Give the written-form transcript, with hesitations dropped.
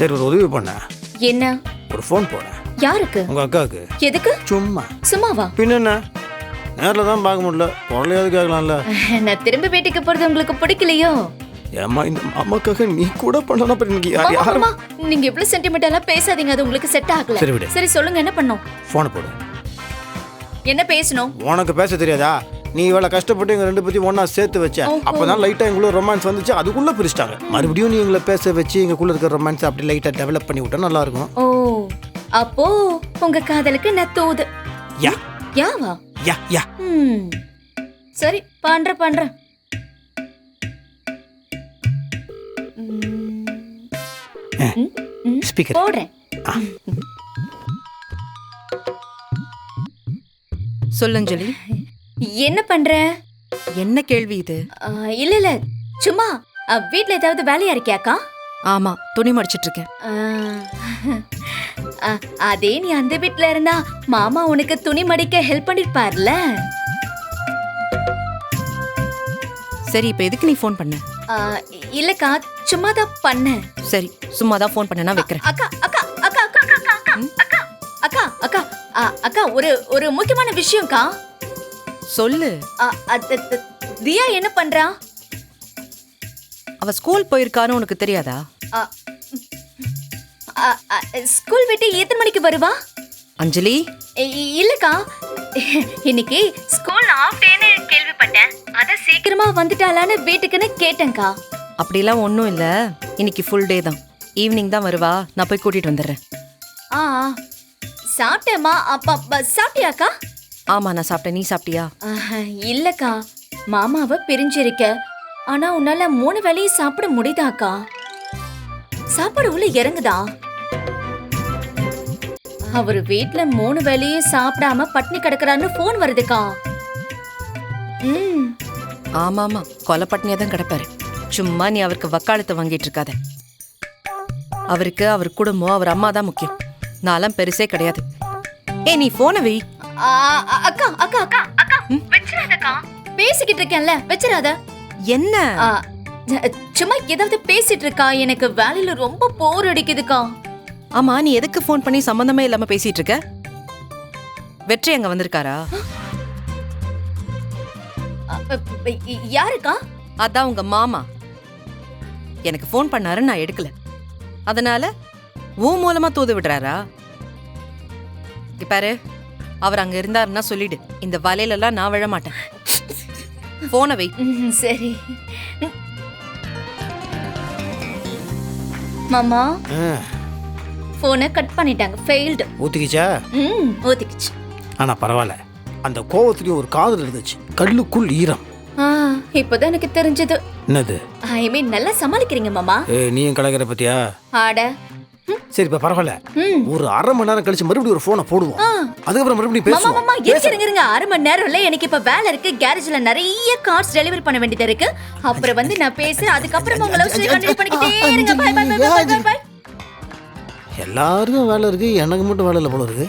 சரி ஒரு உதவி பண்ண. என்ன? ஒரு ஃபோன் போட. யாருக்கு? உங்க அக்காவுக்கு. எதுக்கு? சும்மா. சும்மாவா? பின்ன என்ன, நேரில் தான் பார்க்க முடியல, குரலையாவது கேட்கலாம்ல. நான் திரும்ப வீட்டுக்கு போறது உங்களுக்கு பிடிக்கலையோ? ஏம்மா இந்த அம்மாக்காக நீ கூட பண்ணலாம். அப்புறம் இன்னைக்கு யாரும் நீங்க எவ்வளவு சென்டிமெண்டலா பேசாதீங்க, அது உங்களுக்கு செட் ஆகல. சரி விடு. சரி சொல்லுங்க, என்ன பண்ணோம்? ஃபோனை போடு. என்ன பேசணும்? உனக்கு பேச தெரியாதா? நீ இவ்வளோ கஷ்டப்பட்டு எங்கள் ரெண்டு பற்றி ஒன்றா சேர்த்து வச்ச. அப்போ தான் லைட்டாக எங்களும் ரொமான்ஸ் வந்துச்சு, அதுக்குள்ளே பிரிச்சிட்டாங்க. மறுபடியும் நீ எங்களை பேச வச்சு எங்களுக்குள்ள இருக்கிற ரொமான்ஸ் அப்படி லைட்டாக டெவலப் பண்ணி விட்டா நல்லா இருக்கும். ஓ, அப்போ உங்க காதலுக்கு நான் தோது. யா யாவா? யா யா. சரி பண்றேன். ஸ்பீக்கர் போடுறேன். சொல்லஞ்சலி, என்ன பண்ற? என்ன கேள்வி இது? இல்ல சும்மா வீட்ல ஏதாவது வேலையா இருக்கியாக்கா? ஆமா, துணி மடிச்சிட்டு இருக்கேன். அதே நீ அந்த வீட்ல இருந்தா மாமா உனக்கு துணி மடிக்க ஹெல்ப் பண்ணிருப்பார்ல. சரி, இப்ப எதுக்கு நீ ஃபோன் பண்ண? இல்லக்கா, சும்மா தான் பண்ணேன். சரி, சும்மா தான் ஃபோன் பண்ணனா வைக்கிறேன். அக்கா அக்கா அக்கா அக்கா அக்கா அக்கா அக்கா அக்கா அக்கா ஒரு முக்கியமான விஷயம்க்கா. சொல்லு. தியா என்ன பண்றா? அவ ஸ்கூல் போயிருக்கான்னு உனக்கு தெரியாதா? ஸ்கூல் விட்டு எத்தனை மணிக்கு வருவா? அஞ்சலி, இல்லக்கா, இன்னைக்கு ஸ்கூல் ஆஃப் டேன்னு கேள்விப்பட்டேன். அத சீக்கிரமா வந்துட்டாளான்னு வீட்டுக்குன்னு கேட்டேன்க்கா. அப்படிலாம் ஒன்றும் இல்லை, இன்னைக்கு ஃபுல் டே தான். ஈவினிங் தான் வருவா, நான் போய் கூட்டிட்டு வந்துடுறேன். சாப்பிட்டேம்மா. அப்பா சாப்பிட்டியாக்கா? ஆமா, நான் சாப்பிட்டேன். நீ சாப்பிட்டியா? இல்லக்கா, மாமாவை பிரிஞ்சிருக்க. ஆனா உன்னால 3 வேளையும் சாப்பிட முடியுதாக்கா? சாப்பாடு உள்ள இறங்குதா? அவரு வீட்ல 3 வேளையும் சாப்பிடாம பட்னி கிடக்குறான்னு போன் வருதுக்கா. ஆமாமா, கொலை பட்னியா தான் கிடப்பாரு. சும்மா நீ அவருக்கு வக்காலத்தை வாங்கிட்டு இருக்காத. அவருக்கு அவர் குடும்பம், அவர் அம்மா தான் முக்கியம். நான்லாம் பெருசே கிடையாது. நீ போன வை. அக்கா அக்கா அக்கா அக்கா வெச்சிராதக்கா. பேசிக்கிட்டு இருக்கேன்ல, வெச்சிராத. என்ன? சும்மா ஏதாவது பேசிட்டு இருக்கா. எனக்கு வேலையில ரொம்ப போர் அடிக்குதுக்கா. ஆமா, நீ எதுக்கு போன் பண்ணி சம்பந்தமே இல்லாம பேசிட்டு இருக்க? வெற்றி அங்க வந்திருக்காரா? யாருக்கா? அதான் உங்க மாமா. எனக்கு போன் பண்ணாரு, நான் எடுக்கல. அதனால உன் மூலமா தூது விடுறாரா? பாரு, அவர் அங்க இருந்தாருன்னா சொல்லிடு, இந்த வலையில எல்லாம் நான் விழ மாட்டேன். போன வை. சரி மாமா. போனை கட் பண்ணிட்டாங்க. ஃபெயில்டு. ஊத்திக்கிச்சா? ஊத்திக்கிச்சு. ஆனா பரவாயில்ல, அந்த கோவத்துலயும் ஒரு காதல் இருந்துச்சு. கல்லுக்குள் ஈரம். இப்பதான் எனக்கு தெரிஞ்சது. என்னது? ஐ மீன் நல்லா சமாளிக்கிறீங்க மாமா. நீயும் கலக்கிற பத்தியா? ஆட. சரி, இப்ப பரவாயில்ல. ஒரு 1/2 மணி நேரம் கழிச்சு மறுபடியும் ஒரு போனை போடுவோம். அதுக்கப்புறம் மறுபடியும் பேசுவோம். மாமா இருங்க 1/2 மணி நேரம் இல்ல, எனக்கு இப்ப வேலை இருக்கு. கேரேஜ்ல நிறைய கார்ஸ் டெலிவரி பண்ண வேண்டியது இருக்கு. அப்புறம் வந்து நான் பேசுறேன். அதுக்கப்புறம் உங்களை கண்டினியூ பண்ணிக்கிட்டே இருங்க. Bye bye bye bye bye. எல்லாருக்கும் வேலை இருக்கு, எனக்கு மட்டும் வேலை இல்ல போல இருக்கு.